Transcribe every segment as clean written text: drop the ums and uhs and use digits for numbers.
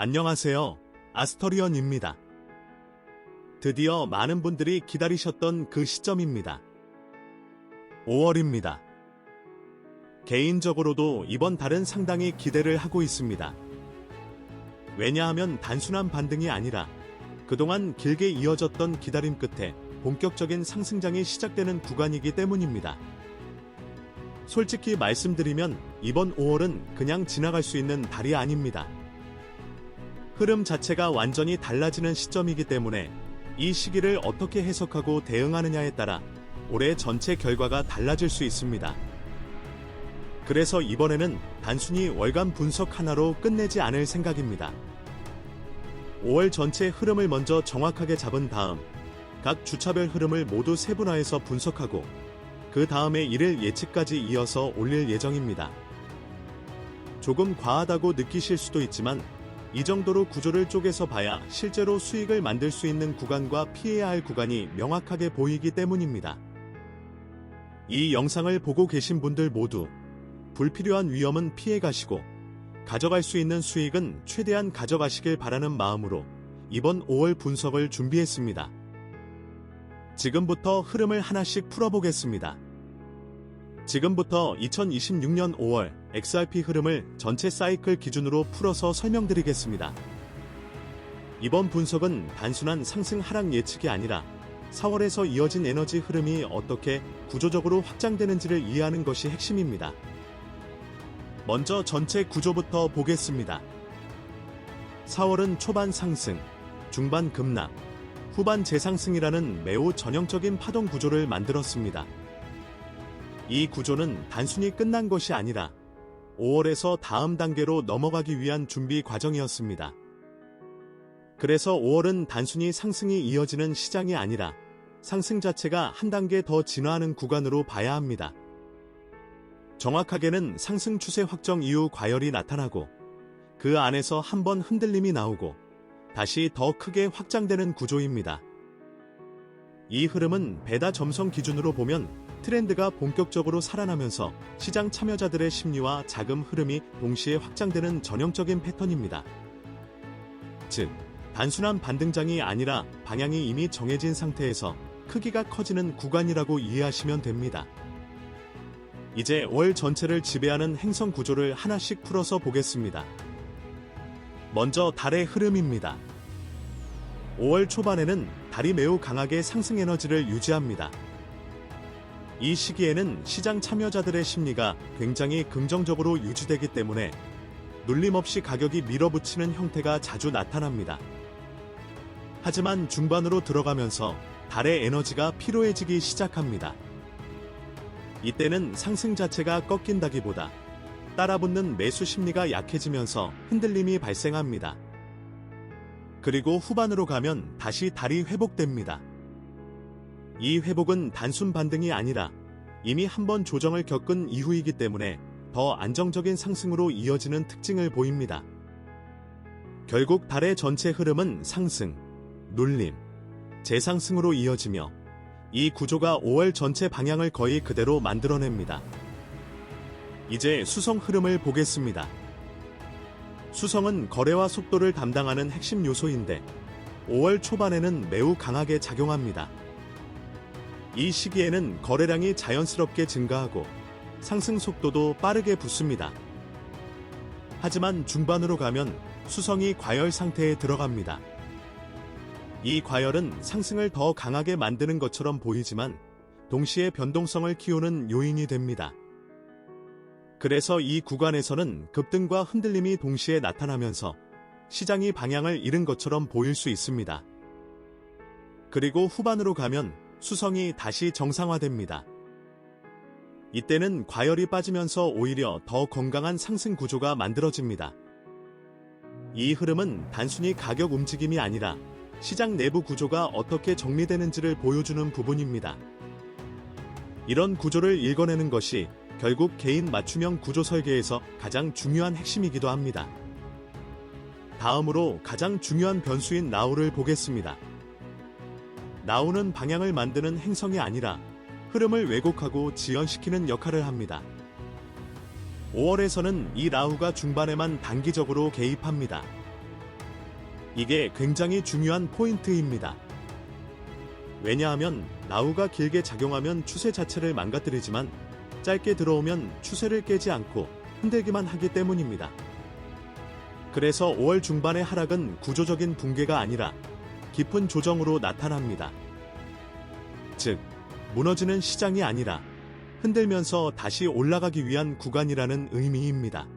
안녕하세요. 아스터리언입니다. 드디어 많은 분들이 기다리셨던 그 시점입니다. 5월입니다. 개인적으로도 이번 달은 상당히 기대를 하고 있습니다. 왜냐하면 단순한 반등이 아니라 그동안 길게 이어졌던 기다림 끝에 본격적인 상승장이 시작되는 구간이기 때문입니다. 솔직히 말씀드리면 이번 5월은 그냥 지나갈 수 있는 달이 아닙니다. 흐름 자체가 완전히 달라지는 시점이기 때문에 이 시기를 어떻게 해석하고 대응하느냐에 따라 올해 전체 결과가 달라질 수 있습니다. 그래서 이번에는 단순히 월간 분석 하나로 끝내지 않을 생각입니다. 5월 전체 흐름을 먼저 정확하게 잡은 다음 각 주차별 흐름을 모두 세분화해서 분석하고 그 다음에 이를 예측까지 이어서 올릴 예정입니다. 조금 과하다고 느끼실 수도 있지만 이 정도로 구조를 쪼개서 봐야 실제로 수익을 만들 수 있는 구간과 피해야 할 구간이 명확하게 보이기 때문입니다. 이 영상을 보고 계신 분들 모두 불필요한 위험은 피해 가시고 가져갈 수 있는 수익은 최대한 가져가시길 바라는 마음으로 이번 5월 분석을 준비했습니다. 지금부터 흐름을 하나씩 풀어보겠습니다. 지금부터 2026년 5월 XRP 흐름을 전체 사이클 기준으로 풀어서 설명드리겠습니다. 이번 분석은 단순한 상승 하락 예측이 아니라 4월에서 이어진 에너지 흐름이 어떻게 구조적으로 확장되는지를 이해하는 것이 핵심입니다. 먼저 전체 구조부터 보겠습니다. 4월은 초반 상승, 중반 급락, 후반 재상승이라는 매우 전형적인 파동 구조를 만들었습니다. 이 구조는 단순히 끝난 것이 아니라 5월에서 다음 단계로 넘어가기 위한 준비 과정이었습니다. 그래서 5월은 단순히 상승이 이어지는 시장이 아니라 상승 자체가 한 단계 더 진화하는 구간으로 봐야 합니다. 정확하게는 상승 추세 확정 이후 과열이 나타나고 그 안에서 한번 흔들림이 나오고 다시 더 크게 확장되는 구조입니다. 이 흐름은 베다 점성 기준으로 보면 트렌드가 본격적으로 살아나면서 시장 참여자들의 심리와 자금 흐름이 동시에 확장되는 전형적인 패턴입니다. 즉, 단순한 반등장이 아니라 방향이 이미 정해진 상태에서 크기가 커지는 구간이라고 이해하시면 됩니다. 이제 월 전체를 지배하는 행성 구조를 하나씩 풀어서 보겠습니다. 먼저 달의 흐름입니다. 5월 초반에는 달이 매우 강하게 상승 에너지를 유지합니다. 이 시기에는 시장 참여자들의 심리가 굉장히 긍정적으로 유지되기 때문에 눌림없이 가격이 밀어붙이는 형태가 자주 나타납니다. 하지만 중반으로 들어가면서 달의 에너지가 피로해지기 시작합니다. 이때는 상승 자체가 꺾인다기보다 따라붙는 매수 심리가 약해지면서 흔들림이 발생합니다. 그리고 후반으로 가면 다시 달이 회복됩니다. 이 회복은 단순 반등이 아니라 이미 한번 조정을 겪은 이후이기 때문에 더 안정적인 상승으로 이어지는 특징을 보입니다. 결국 달의 전체 흐름은 상승, 눌림, 재상승으로 이어지며 이 구조가 5월 전체 방향을 거의 그대로 만들어냅니다. 이제 수성 흐름을 보겠습니다. 수성은 거래와 속도를 담당하는 핵심 요소인데 5월 초반에는 매우 강하게 작용합니다. 이 시기에는 거래량이 자연스럽게 증가하고 상승 속도도 빠르게 붙습니다. 하지만 중반으로 가면 수성이 과열 상태에 들어갑니다. 이 과열은 상승을 더 강하게 만드는 것처럼 보이지만 동시에 변동성을 키우는 요인이 됩니다. 그래서 이 구간에서는 급등과 흔들림이 동시에 나타나면서 시장이 방향을 잃은 것처럼 보일 수 있습니다. 그리고 후반으로 가면 수성이 다시 정상화됩니다. 이때는 과열이 빠지면서 오히려 더 건강한 상승 구조가 만들어집니다. 이 흐름은 단순히 가격 움직임이 아니라 시장 내부 구조가 어떻게 정리되는지를 보여주는 부분입니다. 이런 구조를 읽어내는 것이 결국 개인 맞춤형 구조 설계에서 가장 중요한 핵심이기도 합니다. 다음으로 가장 중요한 변수인 라우를 보겠습니다. 라우는 방향을 만드는 행성이 아니라 흐름을 왜곡하고 지연시키는 역할을 합니다. 5월에서는 이 라우가 중반에만 단기적으로 개입합니다. 이게 굉장히 중요한 포인트입니다. 왜냐하면 라후가 길게 작용하면 추세 자체를 망가뜨리지만 짧게 들어오면 추세를 깨지 않고 흔들기만 하기 때문입니다. 그래서 5월 중반의 하락은 구조적인 붕괴가 아니라 깊은 조정으로 나타납니다. 즉, 무너지는 시장이 아니라 흔들면서 다시 올라가기 위한 구간이라는 의미입니다.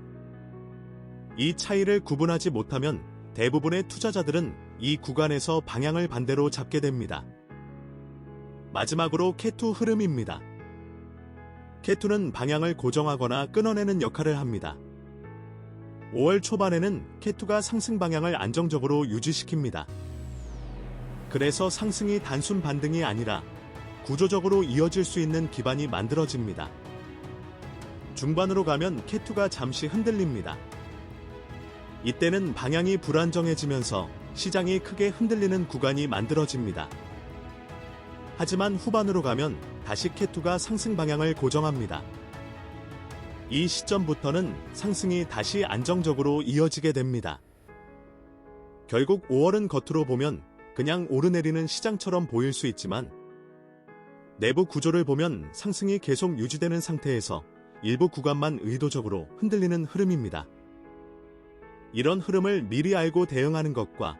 이 차이를 구분하지 못하면 대부분의 투자자들은 이 구간에서 방향을 반대로 잡게 됩니다. 마지막으로 K2 흐름입니다. K2는 방향을 고정하거나 끊어내는 역할을 합니다. 5월 초반에는 K2가 상승 방향을 안정적으로 유지시킵니다. 그래서 상승이 단순 반등이 아니라 구조적으로 이어질 수 있는 기반이 만들어집니다. 중반으로 가면 K2가 잠시 흔들립니다. 이때는 방향이 불안정해지면서 시장이 크게 흔들리는 구간이 만들어집니다. 하지만 후반으로 가면 다시 K2가 상승 방향을 고정합니다. 이 시점부터는 상승이 다시 안정적으로 이어지게 됩니다. 결국 5월은 겉으로 보면 그냥 오르내리는 시장처럼 보일 수 있지만 내부 구조를 보면 상승이 계속 유지되는 상태에서 일부 구간만 의도적으로 흔들리는 흐름입니다. 이런 흐름을 미리 알고 대응하는 것과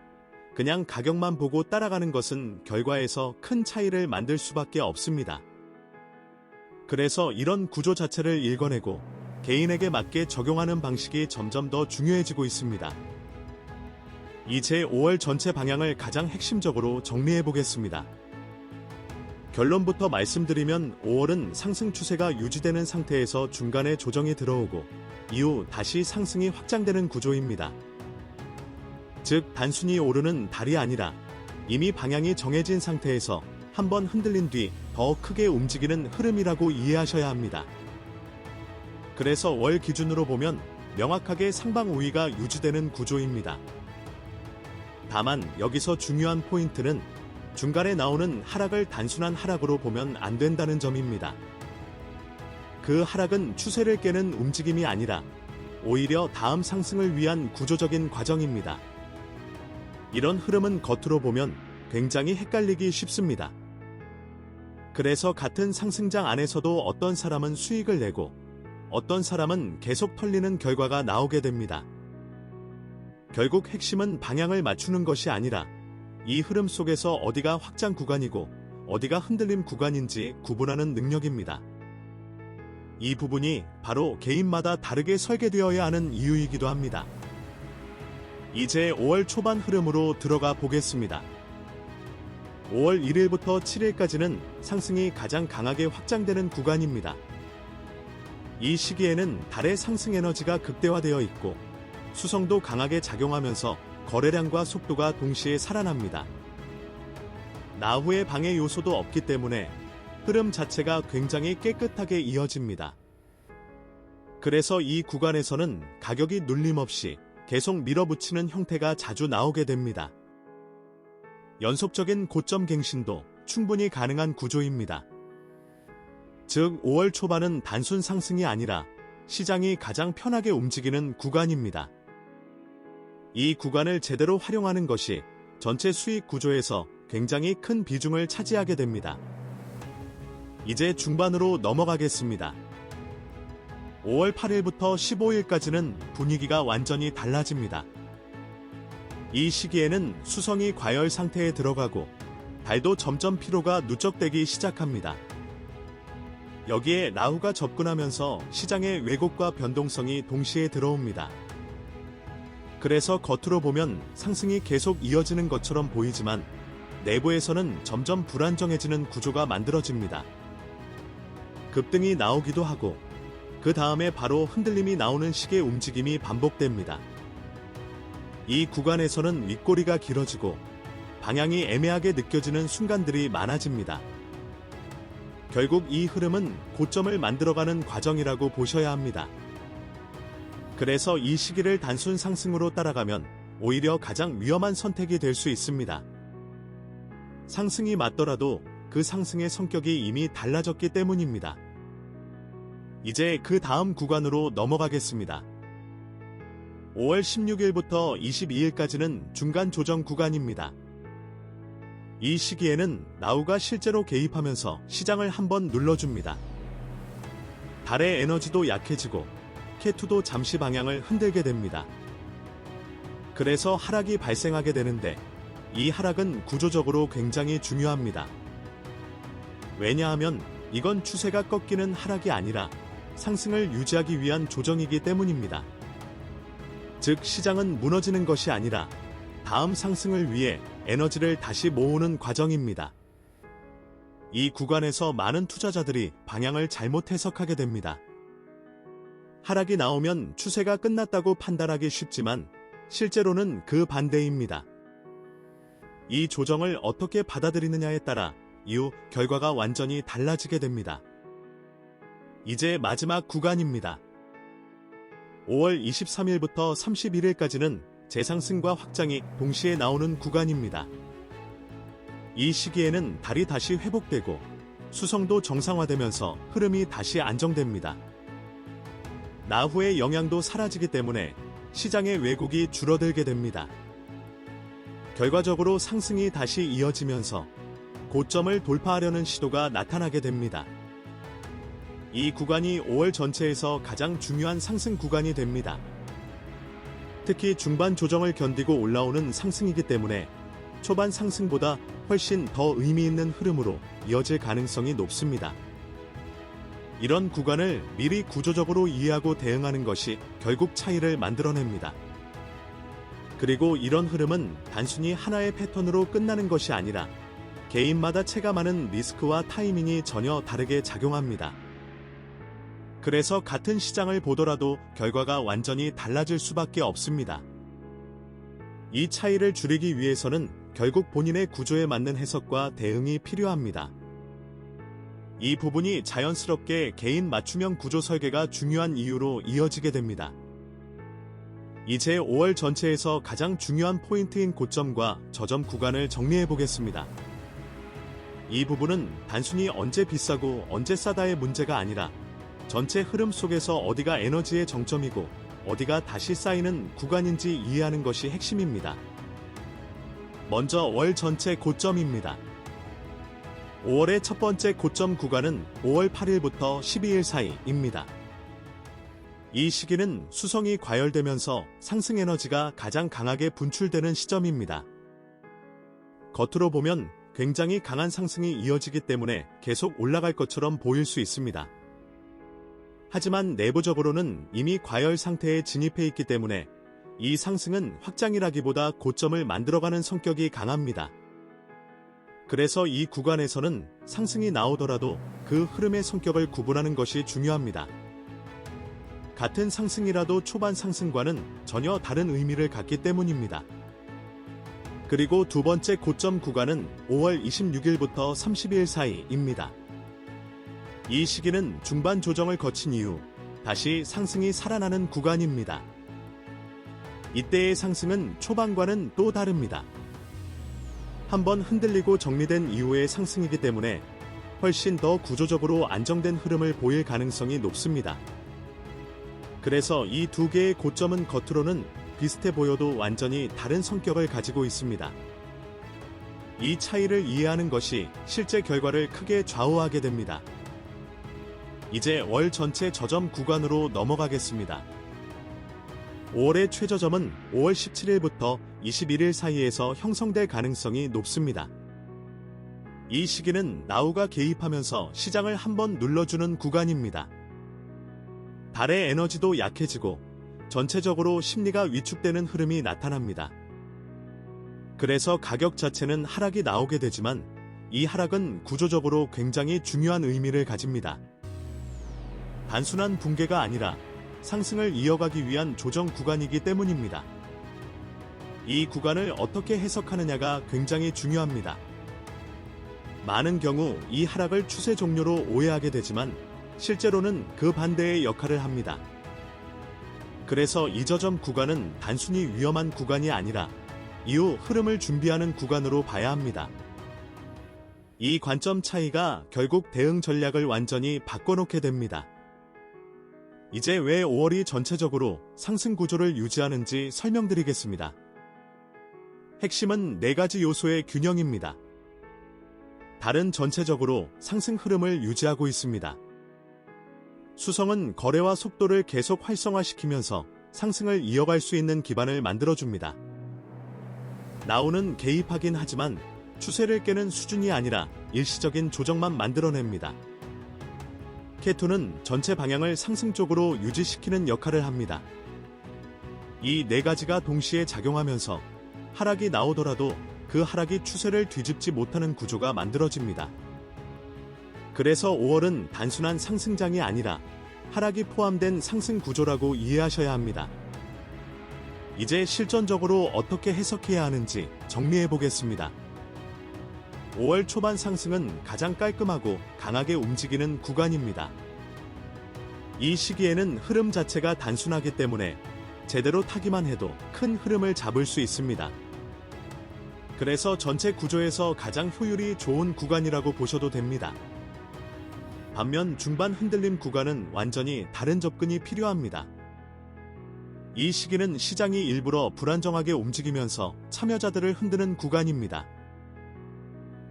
그냥 가격만 보고 따라가는 것은 결과에서 큰 차이를 만들 수밖에 없습니다. 그래서 이런 구조 자체를 읽어내고 개인에게 맞게 적용하는 방식이 점점 더 중요해지고 있습니다. 이제 5월 전체 방향을 가장 핵심적으로 정리해 보겠습니다. 결론부터 말씀드리면 5월은 상승 추세가 유지되는 상태에서 중간에 조정이 들어오고 이후 다시 상승이 확장되는 구조입니다. 즉 단순히 오르는 달이 아니라 이미 방향이 정해진 상태에서 한번 흔들린 뒤 더 크게 움직이는 흐름이라고 이해하셔야 합니다. 그래서 월 기준으로 보면 명확하게 상방 우위가 유지되는 구조입니다. 다만 여기서 중요한 포인트는 중간에 나오는 하락을 단순한 하락으로 보면 안 된다는 점입니다. 그 하락은 추세를 깨는 움직임이 아니라 오히려 다음 상승을 위한 구조적인 과정입니다. 이런 흐름은 겉으로 보면 굉장히 헷갈리기 쉽습니다. 그래서 같은 상승장 안에서도 어떤 사람은 수익을 내고 어떤 사람은 계속 털리는 결과가 나오게 됩니다. 결국 핵심은 방향을 맞추는 것이 아니라 이 흐름 속에서 어디가 확장 구간이고 어디가 흔들림 구간인지 구분하는 능력입니다. 이 부분이 바로 개인마다 다르게 설계되어야 하는 이유이기도 합니다. 이제 5월 초반 흐름으로 들어가 보겠습니다. 5월 1일부터 7일까지는 상승이 가장 강하게 확장되는 구간입니다. 이 시기에는 달의 상승 에너지가 극대화되어 있고 수성도 강하게 작용하면서 거래량과 속도가 동시에 살아납니다. 라후의 방해 요소도 없기 때문에 흐름 자체가 굉장히 깨끗하게 이어집니다. 그래서 이 구간에서는 가격이 눌림없이 계속 밀어붙이는 형태가 자주 나오게 됩니다. 연속적인 고점 갱신도 충분히 가능한 구조입니다. 즉 5월 초반은 단순 상승이 아니라 시장이 가장 편하게 움직이는 구간입니다. 이 구간을 제대로 활용하는 것이 전체 수익 구조에서 굉장히 큰 비중을 차지하게 됩니다. 이제 중반으로 넘어가겠습니다. 5월 8일부터 15일까지는 분위기가 완전히 달라집니다. 이 시기에는 수성이 과열 상태에 들어가고 달도 점점 피로가 누적되기 시작합니다. 여기에 라후가 접근하면서 시장의 왜곡과 변동성이 동시에 들어옵니다. 그래서 겉으로 보면 상승이 계속 이어지는 것처럼 보이지만 내부에서는 점점 불안정해지는 구조가 만들어집니다. 급등이 나오기도 하고 그 다음에 바로 흔들림이 나오는 식의 움직임이 반복됩니다. 이 구간에서는 윗꼬리가 길어지고 방향이 애매하게 느껴지는 순간들이 많아집니다. 결국 이 흐름은 고점을 만들어가는 과정이라고 보셔야 합니다. 그래서 이 시기를 단순 상승으로 따라가면 오히려 가장 위험한 선택이 될 수 있습니다. 상승이 맞더라도 그 상승의 성격이 이미 달라졌기 때문입니다. 이제 그 다음 구간으로 넘어가겠습니다. 5월 16일부터 22일까지는 중간 조정 구간입니다. 이 시기에는 나우가 실제로 개입하면서 시장을 한번 눌러줍니다. 달의 에너지도 약해지고 K2도 잠시 방향을 흔들게 됩니다. 그래서 하락이 발생하게 되는데 이 하락은 구조적으로 굉장히 중요합니다. 왜냐하면 이건 추세가 꺾이는 하락이 아니라 상승을 유지하기 위한 조정이기 때문입니다. 즉 시장은 무너지는 것이 아니라 다음 상승을 위해 에너지를 다시 모으는 과정입니다. 이 구간에서 많은 투자자들이 방향을 잘못 해석하게 됩니다. 하락이 나오면 추세가 끝났다고 판단하기 쉽지만 실제로는 그 반대입니다. 이 조정을 어떻게 받아들이느냐에 따라 이후 결과가 완전히 달라지게 됩니다. 이제 마지막 구간입니다. 5월 23일부터 31일까지는 재상승과 확장이 동시에 나오는 구간입니다. 이 시기에는 달이 다시 회복되고 수성도 정상화되면서 흐름이 다시 안정됩니다. 나후의 영향도 사라지기 때문에 시장의 왜곡이 줄어들게 됩니다. 결과적으로 상승이 다시 이어지면서 고점을 돌파하려는 시도가 나타나게 됩니다. 이 구간이 5월 전체에서 가장 중요한 상승 구간이 됩니다. 특히 중반 조정을 견디고 올라오는 상승이기 때문에 초반 상승보다 훨씬 더 의미 있는 흐름으로 이어질 가능성이 높습니다. 이런 구간을 미리 구조적으로 이해하고 대응하는 것이 결국 차이를 만들어냅니다. 그리고 이런 흐름은 단순히 하나의 패턴으로 끝나는 것이 아니라 개인마다 체감하는 리스크와 타이밍이 전혀 다르게 작용합니다. 그래서 같은 시장을 보더라도 결과가 완전히 달라질 수밖에 없습니다. 이 차이를 줄이기 위해서는 결국 본인의 구조에 맞는 해석과 대응이 필요합니다. 이 부분이 자연스럽게 개인 맞춤형 구조 설계가 중요한 이유로 이어지게 됩니다. 이제 5월 전체에서 가장 중요한 포인트인 고점과 저점 구간을 정리해 보겠습니다. 이 부분은 단순히 언제 비싸고 언제 싸다의 문제가 아니라 전체 흐름 속에서 어디가 에너지의 정점이고 어디가 다시 쌓이는 구간인지 이해하는 것이 핵심입니다. 먼저 월 전체 고점입니다. 5월의 첫 번째 고점 구간은 5월 8일부터 12일 사이입니다. 이 시기는 수성이 과열되면서 상승 에너지가 가장 강하게 분출되는 시점입니다. 겉으로 보면 굉장히 강한 상승이 이어지기 때문에 계속 올라갈 것처럼 보일 수 있습니다. 하지만 내부적으로는 이미 과열 상태에 진입해 있기 때문에 이 상승은 확장이라기보다 고점을 만들어가는 성격이 강합니다. 그래서 이 구간에서는 상승이 나오더라도 그 흐름의 성격을 구분하는 것이 중요합니다. 같은 상승이라도 초반 상승과는 전혀 다른 의미를 갖기 때문입니다. 그리고 두 번째 고점 구간은 5월 26일부터 30일 사이입니다. 이 시기는 중반 조정을 거친 이후 다시 상승이 살아나는 구간입니다. 이때의 상승은 초반과는 또 다릅니다. 한번 흔들리고 정리된 이후의 상승이기 때문에 훨씬 더 구조적으로 안정된 흐름을 보일 가능성이 높습니다. 그래서 이 두 개의 고점은 겉으로는 비슷해 보여도 완전히 다른 성격을 가지고 있습니다. 이 차이를 이해하는 것이 실제 결과를 크게 좌우하게 됩니다. 이제 월 전체 저점 구간으로 넘어가겠습니다. 5월의 최저점은 5월 17일부터 21일 사이에서 형성될 가능성이 높습니다. 이 시기는 나우가 개입하면서 시장을 한번 눌러주는 구간입니다. 달의 에너지도 약해지고 전체적으로 심리가 위축되는 흐름이 나타납니다. 그래서 가격 자체는 하락이 나오게 되지만 이 하락은 구조적으로 굉장히 중요한 의미를 가집니다. 단순한 붕괴가 아니라 상승을 이어가기 위한 조정 구간이기 때문입니다. 이 구간을 어떻게 해석하느냐가 굉장히 중요합니다. 많은 경우 이 하락을 추세 종료로 오해하게 되지만 실제로는 그 반대의 역할을 합니다. 그래서 이 저점 구간은 단순히 위험한 구간이 아니라 이후 흐름을 준비하는 구간으로 봐야 합니다. 이 관점 차이가 결국 대응 전략을 완전히 바꿔놓게 됩니다. 이제 왜 5월이 전체적으로 상승 구조를 유지하는지 설명드리겠습니다. 핵심은 4가지 요소의 균형입니다. 달은 전체적으로 상승 흐름을 유지하고 있습니다. 수성은 거래와 속도를 계속 활성화시키면서 상승을 이어갈 수 있는 기반을 만들어줍니다. 나우는 개입하긴 하지만 추세를 깨는 수준이 아니라 일시적인 조정만 만들어냅니다. 케토는 전체 방향을 상승 쪽으로 유지시키는 역할을 합니다. 이 4가지가 동시에 작용하면서 하락이 나오더라도 그 하락이 추세를 뒤집지 못하는 구조가 만들어집니다. 그래서 5월은 단순한 상승장이 아니라 하락이 포함된 상승 구조라고 이해하셔야 합니다. 이제 실전적으로 어떻게 해석해야 하는지 정리해 보겠습니다. 5월 초반 상승은 가장 깔끔하고 강하게 움직이는 구간입니다. 이 시기에는 흐름 자체가 단순하기 때문에 제대로 타기만 해도 큰 흐름을 잡을 수 있습니다. 그래서 전체 구조에서 가장 효율이 좋은 구간이라고 보셔도 됩니다. 반면 중반 흔들림 구간은 완전히 다른 접근이 필요합니다. 이 시기는 시장이 일부러 불안정하게 움직이면서 참여자들을 흔드는 구간입니다.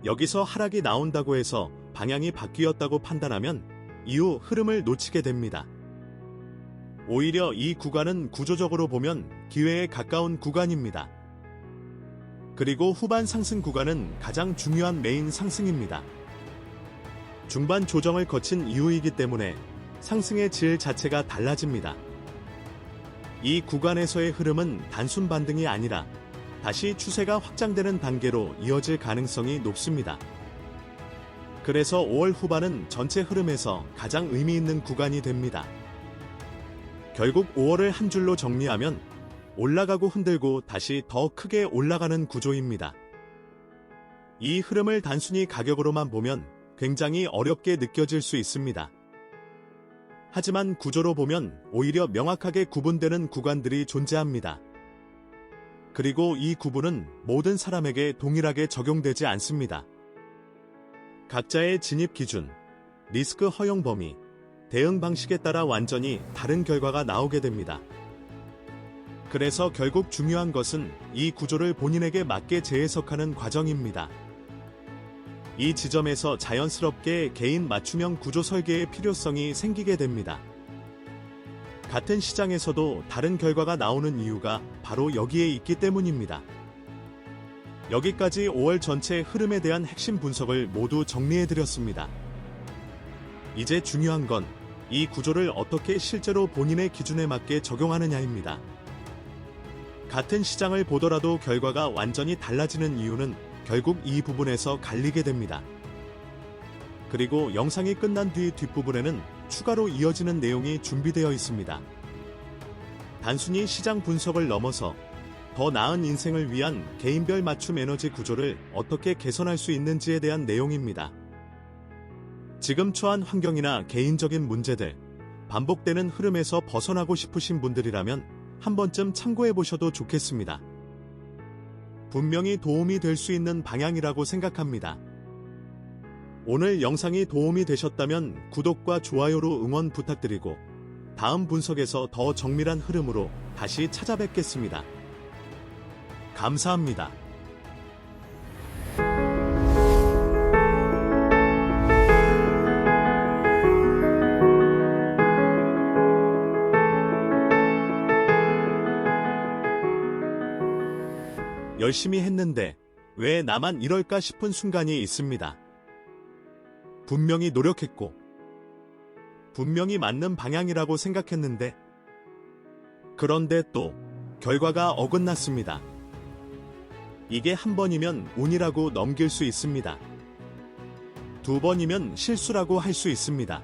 여기서 하락이 나온다고 해서 방향이 바뀌었다고 판단하면 이후 흐름을 놓치게 됩니다. 오히려 이 구간은 구조적으로 보면 기회에 가까운 구간입니다. 그리고 후반 상승 구간은 가장 중요한 메인 상승입니다. 중반 조정을 거친 이후이기 때문에 상승의 질 자체가 달라집니다. 이 구간에서의 흐름은 단순 반등이 아니라 다시 추세가 확장되는 단계로 이어질 가능성이 높습니다. 그래서 5월 후반은 전체 흐름에서 가장 의미 있는 구간이 됩니다. 결국 5월을 한 줄로 정리하면 올라가고 흔들고 다시 더 크게 올라가는 구조입니다. 이 흐름을 단순히 가격으로만 보면 굉장히 어렵게 느껴질 수 있습니다. 하지만 구조로 보면 오히려 명확하게 구분되는 구간들이 존재합니다. 그리고 이 구분은 모든 사람에게 동일하게 적용되지 않습니다. 각자의 진입 기준, 리스크 허용 범위, 대응 방식에 따라 완전히 다른 결과가 나오게 됩니다. 그래서 결국 중요한 것은 이 구조를 본인에게 맞게 재해석하는 과정입니다. 이 지점에서 자연스럽게 개인 맞춤형 구조 설계의 필요성이 생기게 됩니다. 같은 시장에서도 다른 결과가 나오는 이유가 바로 여기에 있기 때문입니다. 여기까지 5월 전체 흐름에 대한 핵심 분석을 모두 정리해드렸습니다. 이제 중요한 건 이 구조를 어떻게 실제로 본인의 기준에 맞게 적용하느냐입니다. 같은 시장을 보더라도 결과가 완전히 달라지는 이유는 결국 이 부분에서 갈리게 됩니다. 그리고 영상이 끝난 뒤 뒷부분에는 추가로 이어지는 내용이 준비되어 있습니다. 단순히 시장 분석을 넘어서 더 나은 인생을 위한 개인별 맞춤 에너지 구조를 어떻게 개선할 수 있는지에 대한 내용입니다. 지금 처한 환경이나 개인적인 문제들, 반복되는 흐름에서 벗어나고 싶으신 분들이라면 한 번쯤 참고해 보셔도 좋겠습니다. 분명히 도움이 될 수 있는 방향이라고 생각합니다. 오늘 영상이 도움이 되셨다면 구독과 좋아요로 응원 부탁드리고 다음 분석에서 더 정밀한 흐름으로 다시 찾아뵙겠습니다. 감사합니다. 열심히 했는데 왜 나만 이럴까 싶은 순간이 있습니다. 분명히 노력했고 분명히 맞는 방향이라고 생각했는데 그런데 또 결과가 어긋났습니다. 이게 한 번이면 운이라고 넘길 수 있습니다. 두 번이면 실수라고 할 수 있습니다.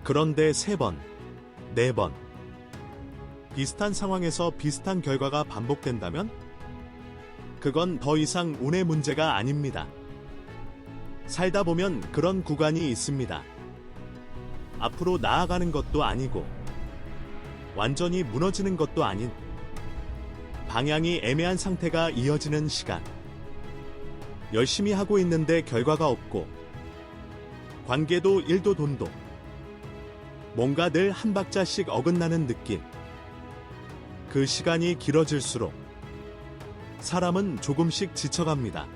그런데 3번, 4번 비슷한 상황에서 비슷한 결과가 반복된다면 그건 더 이상 운의 문제가 아닙니다. 살다 보면 그런 구간이 있습니다. 앞으로 나아가는 것도 아니고 완전히 무너지는 것도 아닌 방향이 애매한 상태가 이어지는 시간. 열심히 하고 있는데 결과가 없고 관계도 일도 돈도 뭔가 늘 한 박자씩 어긋나는 느낌. 그 시간이 길어질수록 사람은 조금씩 지쳐갑니다.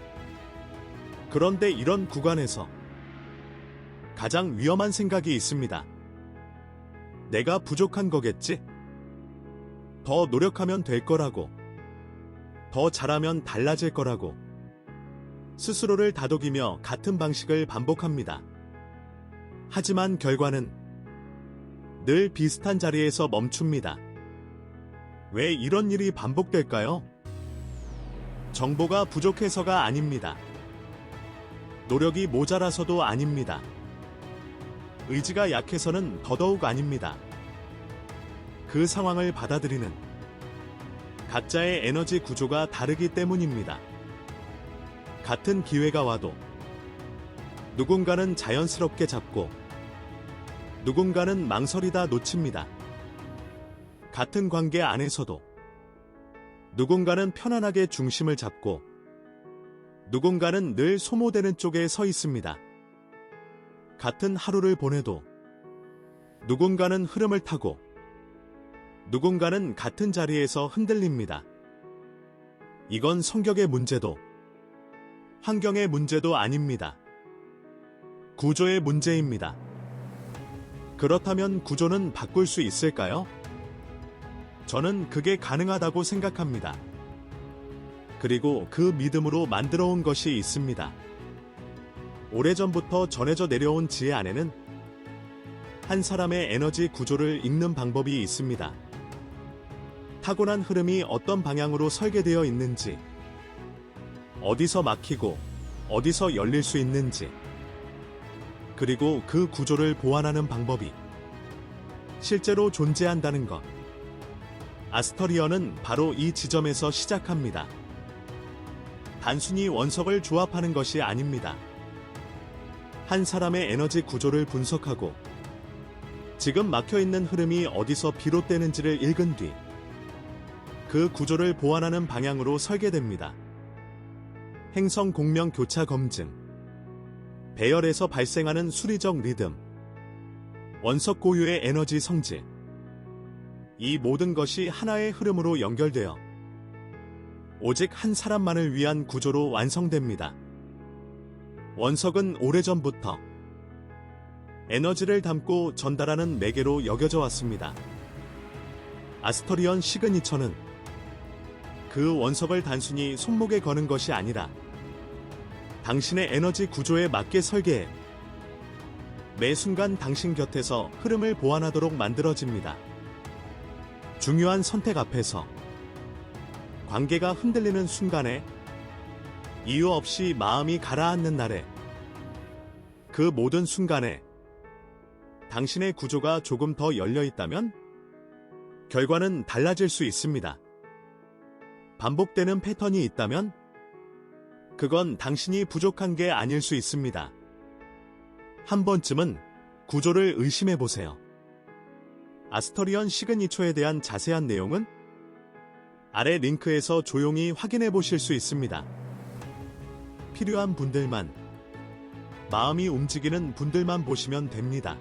그런데 이런 구간에서 가장 위험한 생각이 있습니다. 내가 부족한 거겠지? 더 노력하면 될 거라고. 더 잘하면 달라질 거라고. 스스로를 다독이며 같은 방식을 반복합니다. 하지만 결과는 늘 비슷한 자리에서 멈춥니다. 왜 이런 일이 반복될까요? 정보가 부족해서가 아닙니다. 노력이 모자라서도 아닙니다. 의지가 약해서는 더더욱 아닙니다. 그 상황을 받아들이는 각자의 에너지 구조가 다르기 때문입니다. 같은 기회가 와도 누군가는 자연스럽게 잡고 누군가는 망설이다 놓칩니다. 같은 관계 안에서도 누군가는 편안하게 중심을 잡고 누군가는 늘 소모되는 쪽에 서 있습니다. 같은 하루를 보내도 누군가는 흐름을 타고 누군가는 같은 자리에서 흔들립니다. 이건 성격의 문제도 환경의 문제도 아닙니다. 구조의 문제입니다. 그렇다면 구조는 바꿀 수 있을까요? 저는 그게 가능하다고 생각합니다. 그리고 그 믿음으로 만들어 온 것이 있습니다. 오래전부터 전해져 내려온 지혜 안에는 한 사람의 에너지 구조를 읽는 방법이 있습니다. 타고난 흐름이 어떤 방향으로 설계되어 있는지, 어디서 막히고 어디서 열릴 수 있는지, 그리고 그 구조를 보완하는 방법이 실제로 존재한다는 것. 아스터리언은 바로 이 지점에서 시작합니다. 단순히 원석을 조합하는 것이 아닙니다. 한 사람의 에너지 구조를 분석하고 지금 막혀있는 흐름이 어디서 비롯되는지를 읽은 뒤 그 구조를 보완하는 방향으로 설계됩니다. 행성 공명 교차 검증, 배열에서 발생하는 수리적 리듬, 원석 고유의 에너지 성질, 이 모든 것이 하나의 흐름으로 연결되어 오직 한 사람만을 위한 구조로 완성됩니다. 원석은 오래전부터 에너지를 담고 전달하는 매개로 여겨져 왔습니다. 아스터리언 시그니처는 그 원석을 단순히 손목에 거는 것이 아니라 당신의 에너지 구조에 맞게 설계해 매 순간 당신 곁에서 흐름을 보완하도록 만들어집니다. 중요한 선택 앞에서, 관계가 흔들리는 순간에, 이유 없이 마음이 가라앉는 날에, 그 모든 순간에 당신의 구조가 조금 더 열려 있다면 결과는 달라질 수 있습니다. 반복되는 패턴이 있다면 그건 당신이 부족한 게 아닐 수 있습니다. 한 번쯤은 구조를 의심해 보세요. 아스터리언 시그니처에 대한 자세한 내용은 아래 링크에서 조용히 확인해 보실 수 있습니다. 필요한 분들만, 마음이 움직이는 분들만 보시면 됩니다.